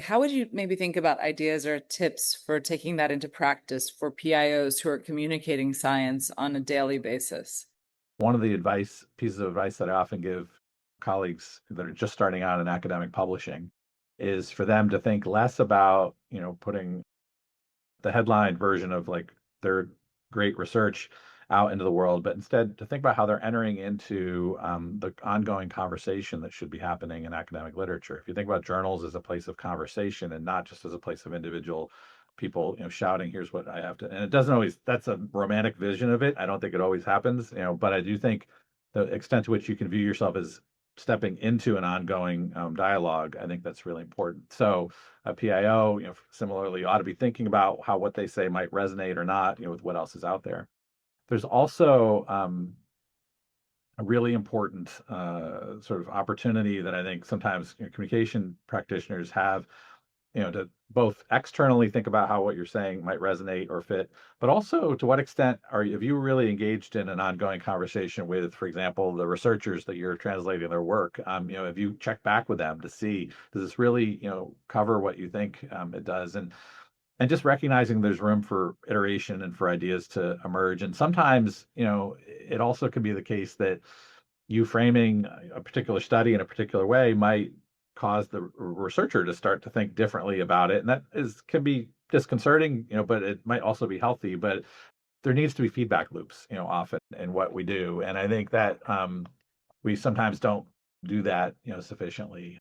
How would you maybe think about ideas or tips for taking that into practice for PIOs who are communicating science on a daily basis? One of the pieces of advice that I often give colleagues that are just starting out in academic publishing is for them to think less about, putting the headline version of like their great research out into the world, but instead to think about how they're entering into the ongoing conversation that should be happening in academic literature. If you think about journals as a place of conversation and not just as a place of individual people, shouting, "Here's what I have to," and it doesn't always. That's a romantic vision of it. I don't think it always happens, but I do think the extent to which you can view yourself as stepping into an ongoing dialogue, I think that's really important. So a PIO, similarly ought to be thinking about how what they say might resonate or not, with what else is out there. There's also a really important sort of opportunity that I think sometimes communication practitioners have, to both externally think about how what you're saying might resonate or fit, but also to what extent have you really engaged in an ongoing conversation with, for example, the researchers that you're translating their work? Have you checked back with them to see, does this really, cover what you think it does? And just recognizing there's room for iteration and for ideas to emerge. And sometimes, it also can be the case that you framing a particular study in a particular way might cause the researcher to start to think differently about it. And that is can be disconcerting, but it might also be healthy. But there needs to be feedback loops, often in what we do. And I think that we sometimes don't do that, sufficiently.